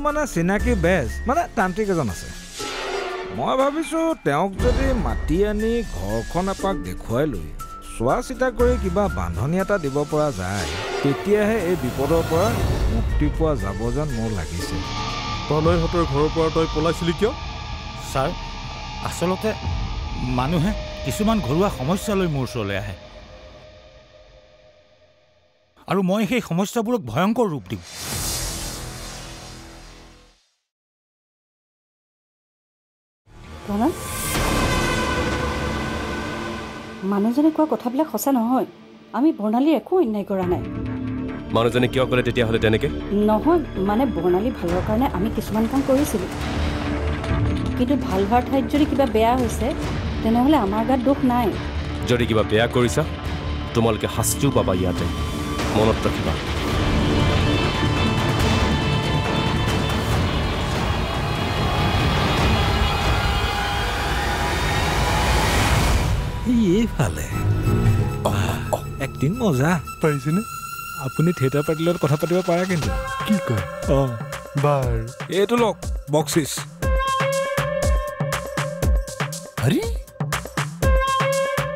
মানে চিনাকি বেজ মানে তান্ত্ৰিক এজন আছে মই ভাবিছোঁ তেওঁক যদি মাতি আনি ঘৰখন এপাক দেখুৱাই লৈ চোৱা চিতা কৰি কিবা বান্ধনি এটা দিব পৰা যায় তেতিয়াহে এই বিপদৰ পৰা মুক্তি পোৱা যাব যেন মোৰ লাগিছে প্ৰণয়হঁতৰ ঘৰৰ পৰা তই পলাইছিলি কিয় ছাৰ আচলতে মানুহে কিছুমান ঘৰুৱা সমস্যা লৈ মোৰ ওচৰলৈ আহে আৰু মই সেই সমস্যাবোৰক ভয়ংকৰ ৰূপ দিওঁ মানুহজনে কোৱা কথাবিলাক সঁচা নহয় আমি বৰ্ণালীৰ একো অন্যায় কৰা নাই মানুহজনে কিয় ক'লে তেতিয়াহ'লে তেনেকৈ নহয় মানে বৰ্ণালী ভালৰ কাৰণে আমি কিছুমান কাম কৰিছিলোঁ কিন্তু ভাল হোৱাৰ ঠাইত যদি কিবা বেয়া হৈছে তেনেহ'লে আমাৰ গাত দোষ নাই যদি কিবা বেয়া কৰিছা তোমালোকে শাস্তিও পাবা ইয়াতে মনত ৰাখিবা এইফালে এক্টিং মজা পাৰিছেনে আপুনি থিয়েটাৰ পাৰ্টিৰ লগত কথা পাতিব পাৰে কিন্তু কি কয় বাৰ এইটো লওক বক্সিছ আৰে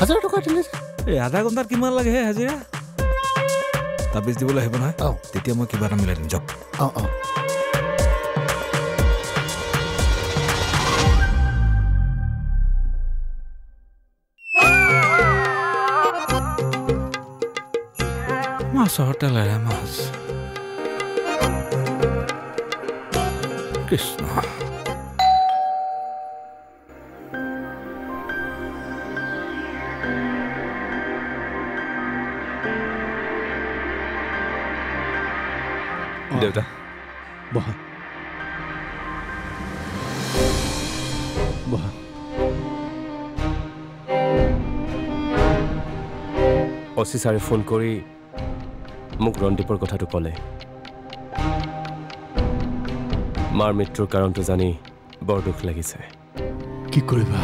1000 টকা দিলে এই আধা ঘণ্টাত কিমান লাগে হে হাজিৰা তাবিজ দিবলৈ আহিব নহয় তেতিয়া মই কিবা এটা মিলাই দিম যাওক মাছৰ তেলেৰে মাছ কৃষ্ণ দেউতা বহা বহা অচি ছাৰে ফোন কৰি মোক ৰন্দীপৰ কথাটো ক'লে মাৰ মৃত্যুৰ কাৰণটো জানি বৰ দুখ লাগিছে কি কৰিবা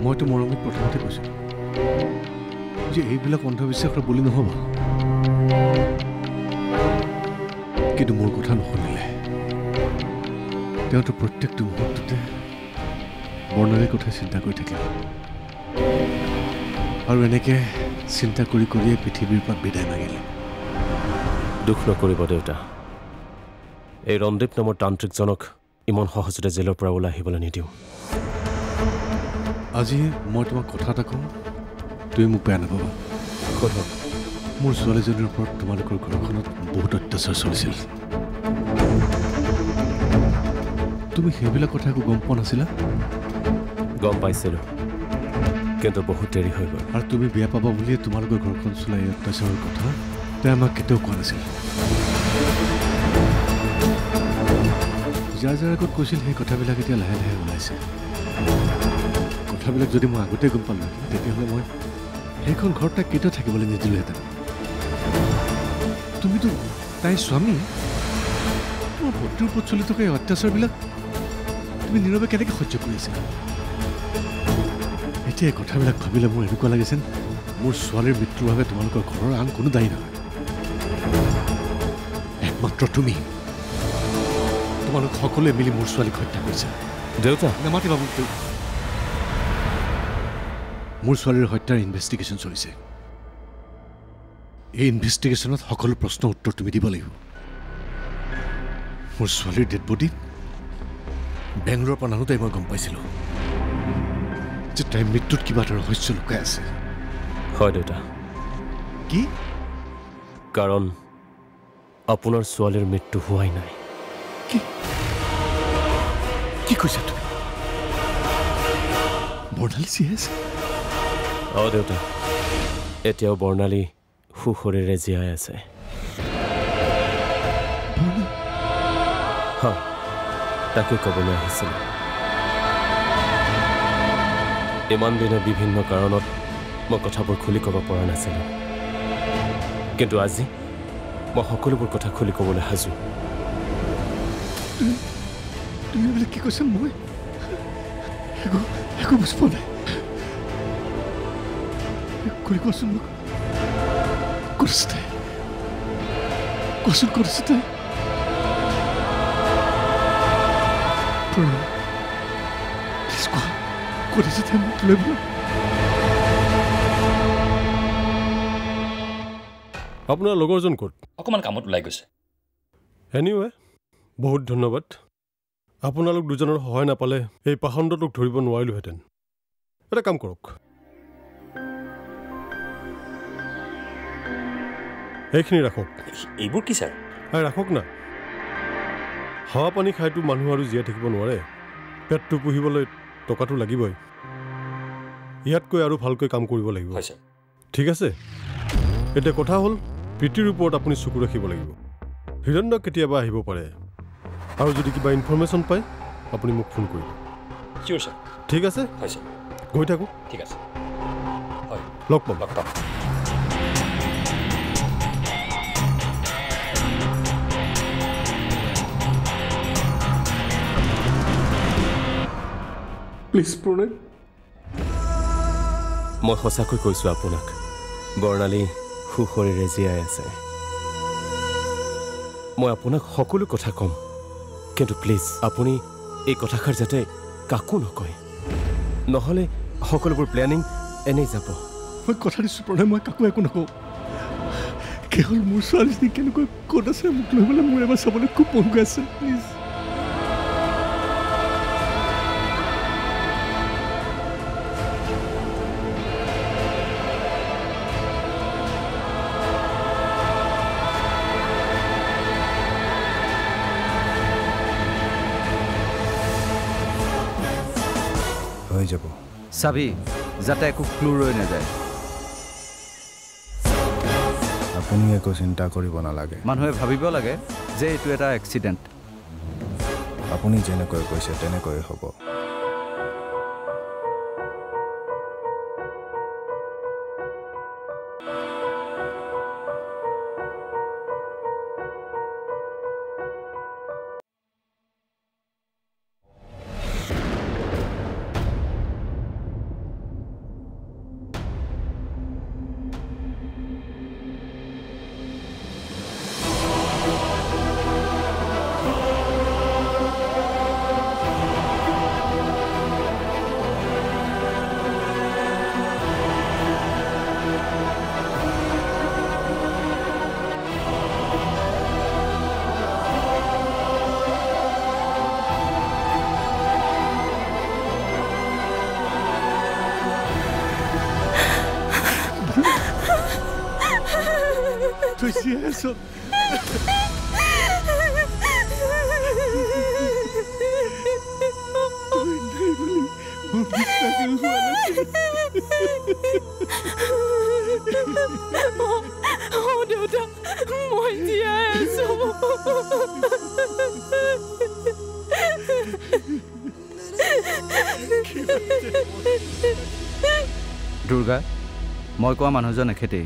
মইতো মৰমীক প্ৰথমতে কৈছোঁ যে এইবিলাক অন্ধবিশ্বাসৰ বলি নহ'ব কিন্তু মোৰ কথা নুশুনিলে তেওঁতো প্ৰত্যেকটো মুহূৰ্ততে বৰ্ণালীৰ কথা চিন্তা কৰি থাকিব আৰু এনেকৈ চিন্তা কৰি কৰিয়ে পৃথিৱীৰ পৰা বিদায় মাগিলে দুখ নকৰিব দেউতা এই ৰন্দীপ নামৰ তান্ত্ৰিকজনক ইমান সহজতে জেলৰ পৰা ওলাই আহিবলৈ নিদিওঁ আজি মই তোমাক কথা এটা কওঁ তুমি মোক বেয়া নাপাবা সোধক মোৰ ছোৱালীজনীৰ ওপৰত তোমালোকৰ ঘৰখনত বহুত অত্যাচাৰ চলিছিল তুমি সেইবিলাক কথা একো গম পোৱা নাছিলা গম পাইছিলোঁ কিন্তু বহুত দেৰি হৈ গ'ল আৰু তুমি বেয়া পাবা বুলিয়ে তোমালোকৰ ঘৰখন চলাই অত্যাচাৰৰ কথা তেওঁ আমাক কেতিয়াও কোৱা নাছিল যাৰ যাৰ আগত কৈছিল সেই কথাবিলাক এতিয়া লাহে লাহে ওলাইছে কথাবিলাক যদি মই আগতে গম পালোঁ তেতিয়াহ'লে মই সেইখন ঘৰত তাইক কেতিয়াও থাকিবলৈ নিদিলোহেঁতেন তুমিতো তাইৰ স্বামী তোমাৰ পত্নীৰ ওপৰত চলি থকা এই অত্যাচাৰবিলাক তুমি নীৰৱে কেনেকৈ সহ্য কৰি আছিলা এতিয়া এই কথাবিলাক ভাবিলে মোৰ এনেকুৱা লাগিছে মোৰ ছোৱালীৰ মৃত্যুৰ বাবে তোমালোকৰ ঘৰৰ আন কোনো দায়ী নহয় একমাত্ৰ তুমি তোমালোক সকলোৱে মিলি মোৰ ছোৱালীক হত্যা কৰিছা দেউতা নামাতিবা মোক মোৰ ছোৱালীৰ হত্যাৰ ইনভেষ্টিগেশ্যন চলিছে এই ইনভেষ্টিগেশ্যনত সকলো প্ৰশ্নৰ উত্তৰ তুমি দিব লাগিব মোৰ ছোৱালীৰ ডেড বডি বেংগলোৰৰ পৰা নানোতেই মই গম পাইছিলোঁ যে তাইৰ মৃত্যুত কিবা এটা ৰহস্য লুকাই আছে হয় দেউতা কি কাৰণ আপোনাৰ ছোৱালীৰ মৃত্যু হোৱাই নাই কি কৈছা তুমি বৰ্ণালী চিৰিয়াছ দেউতা এতিয়াও বৰ্ণালী সুশৰীৰে জীয়াই আছে হয় তাকে ক'বলৈ আহিছিলোঁ ইমান দিনে বিভিন্ন কাৰণত মই কথাবোৰ খুলি ক'ব পৰা নাছিলোঁ কিন্তু আজি মই সকলোবোৰ কথা খুলি ক'বলৈ সাজু তুমি বোলে কি কৈছা মই একো বুজি পোৱা নাই কৰি কোৱাচোন মোক কোৱাচোন কৰিছে তাই প্লিজ কোৱা কৰিছে তাই মোক লৈ বোলে আপোনাৰ লগৰজন ক'ত অকণমান কামত ওলাই গৈছে এনিৱে বহুত ধন্যবাদ আপোনালোক দুজনৰ সহায় নাপালে এই পাখণ্ডটোক ধৰিব নোৱাৰিলোহেঁতেন এটা কাম কৰক এইখিনি ৰাখক এইবোৰ কি ছাৰ ৰাখক না হাৱা পানী খাইতো মানুহ আৰু জীয়াই থাকিব নোৱাৰে পেটটো পুহিবলৈ টকাটো লাগিবই ইয়াতকৈ আৰু ভালকৈ কাম কৰিব লাগিব হয় ছাৰ ঠিক আছে এতিয়া কথা হ'ল প্ৰীতিৰ ওপৰত আপুনি চকু ৰাখিব লাগিব হিৰণ্য কেতিয়াবা আহিব পাৰে আৰু যদি কিবা ইনফৰমেশ্যন পায় আপুনি মোক ফোন কৰিব চিয়'ৰ ছাৰ ঠিক আছে হয় ছাৰ গৈ থাকোঁ ঠিক আছে হয় লগ পাম লগ পাম প্লিজ প্ৰণয় মই সঁচাকৈ কৈছোঁ আপোনাক বৰ্ণালী সুশৰীৰে জীয়াই আছে মই আপোনাক সকলো কথা ক'ম কিন্তু প্লিজ আপুনি এই কথাষাৰ যাতে কাকো নকয় নহ'লে সকলোবোৰ প্লেনিং এনেই যাব মই কথা দিছোঁ প্ৰণয় মই কাকো একো নকওঁ কেৱল মোৰ ছোৱালীজনী কেনেকৈ ক'ত আছে মোক লৈ পেলাই মোৰ এবাৰ চাবলৈ খুব মন গৈ আছে প্লিজ হৈ যাব চাবি যাতে একো ক্লু ৰৈ নাযায় আপুনি একো চিন্তা কৰিব নালাগে মানুহে ভাবিব লাগে যে এইটো এটা এক্সিডেণ্ট আপুনি যেনেকৈ কৈছে তেনেকৈ হ'ব Precioso. দেউতা মই জীয়াই আছো দুৰ্গা মই কোৱা মানুহজন এখেতেই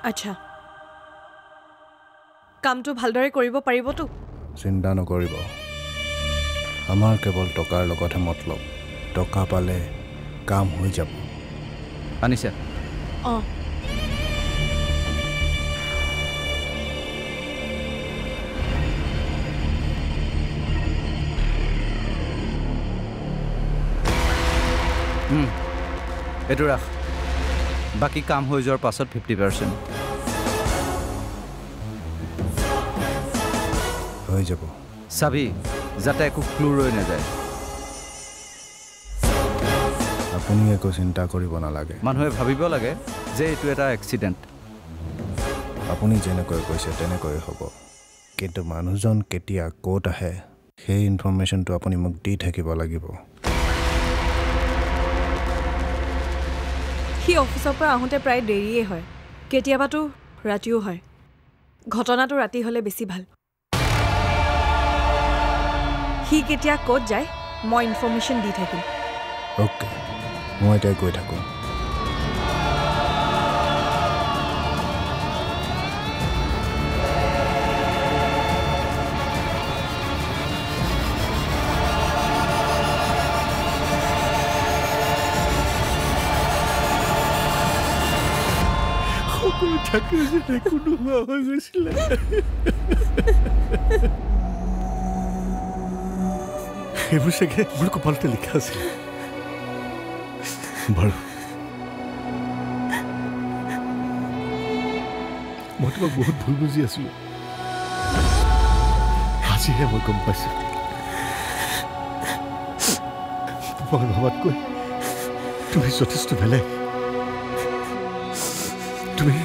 আচ্ছা কামটো ভালদৰে কৰিব পাৰিবতো চিন্তা নকৰিব আমাৰ কেৱল টকাৰ লগতহে মতলব টকা পালে কাম হৈ যাব আনিছা অঁ এইটো ৰাখ বাকী কাম হৈ যোৱাৰ পাছত 50% হৈ যাব চাবি যাতে একো ক্লু ৰৈ নাযায় আপুনি একো চিন্তা কৰিব নালাগে মানুহে ভাবিব লাগে যে এইটো এটা এক্সিডেণ্ট আপুনি যেনেকৈ কৈছে তেনেকৈ হ'ব কিন্তু মানুহজন কেতিয়া ক'ত আহে সেই ইনফৰমেশ্যনটো আপুনি মোক দি থাকিব লাগিব সি অফিচৰ পৰা আহোঁতে প্ৰায় দেৰিয়ে হয় কেতিয়াবাতো ৰাতিও হয় ঘটনাটো ৰাতি হ'লে বেছি ভাল সি কেতিয়া ক'ত যায় মই ইনফৰমেশ্যন দি থাকিম অ'কে মই এতিয়া গৈ থাকোঁ সকলো থাকি যে কোনো হৈ গৈছিলে সেইবোৰ চাগে মোৰ কপালতে লিখা আছিল বাৰু মই তোমাক বহুত ভুল বুজি আছিলো আজিহে মই গম পাইছো মই ভাবাতকৈ তুমি যথেষ্ট বেলেগ তুমি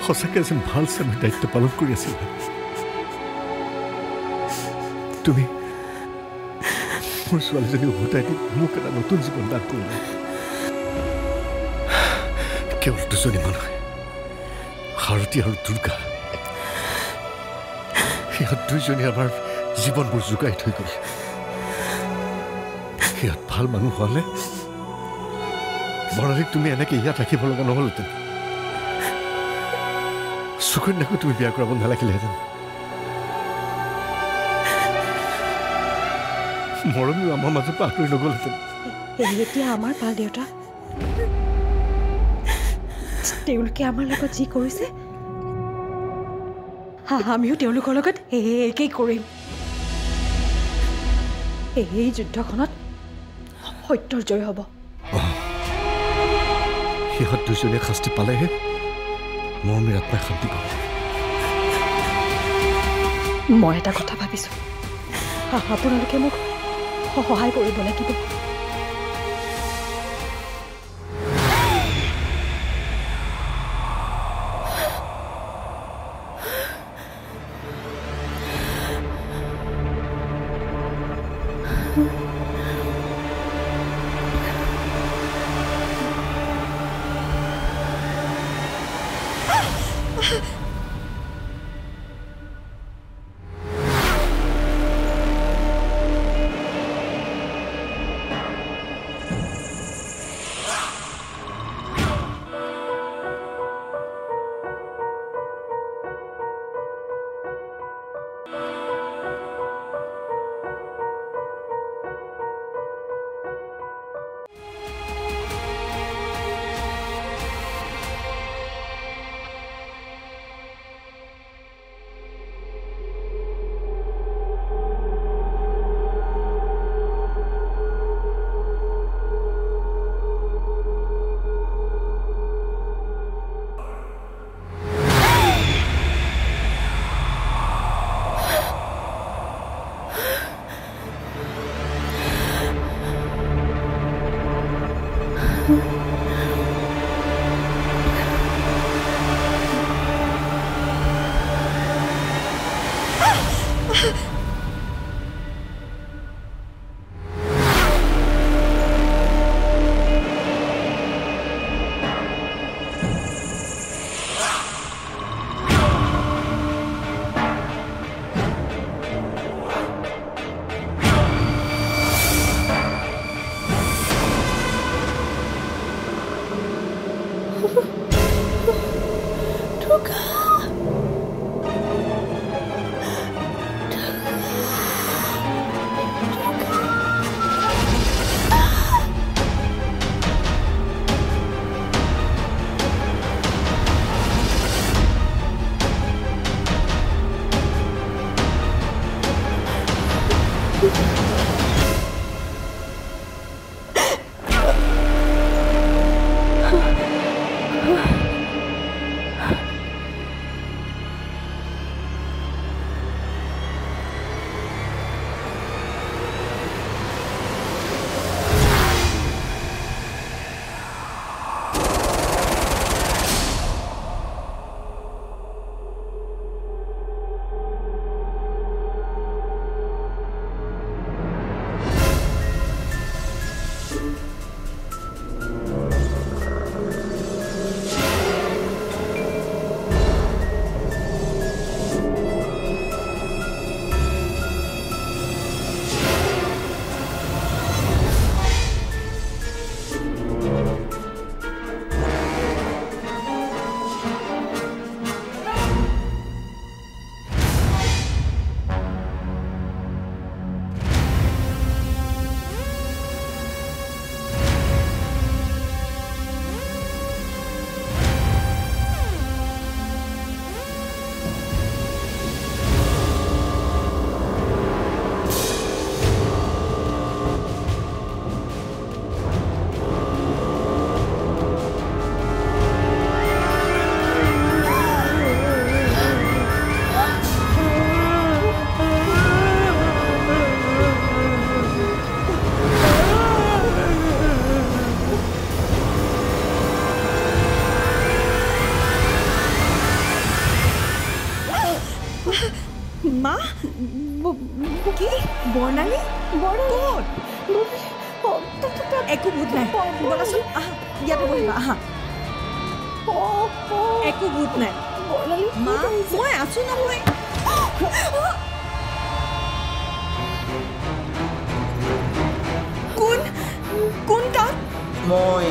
সঁচাকৈ এজন ভাল স্বামীৰ দায়িত্ব পালন কৰি আছিলা তুমি মোৰ ছোৱালীজনী উভতাই দি মোক এটা নতুন জীৱন দান কৰিলা কেৱল দুজনী মানুহে সাৰথী আৰু দুৰ্গা সিহঁত দুইজনী আমাৰ জীৱনবোৰ যোগাই থৈ গ'ল সিহঁত ভাল মানুহ হ'লে বৰ্ণালীক তুমি এনেকৈ ইয়াত ৰাখিব লগা নহ'লহেঁতেন সুকন্যাকো তুমি বিয়া কৰাব নালাগিলেহেঁতেন মৰমো আমাৰ মাজৰ পৰা আঁতৰি নগ'লহেঁতেন এতিয়া আমাৰ ভাল দেউতা তেওঁলোকে আমাৰ লগত যি কৰিছে আমিও তেওঁলোকৰ লগত একেই কৰিম এই যুদ্ধখনত সত্যৰ জয় হ'ব সিহঁত দুজনীয়ে শাস্তি পালেহে মৰমীৰ আত্মাই শান্তি পাব মই এটা কথা ভাবিছোঁ আপোনালোকে মোক সহায় কৰিব লাগিব বৰ্ণালী ক'ত? একো ভূত নাই ব'লাচোন আহা ইয়াতে বহিবা আহা একো ভূত নাই মা মই আছো নহয় কোন তাত মই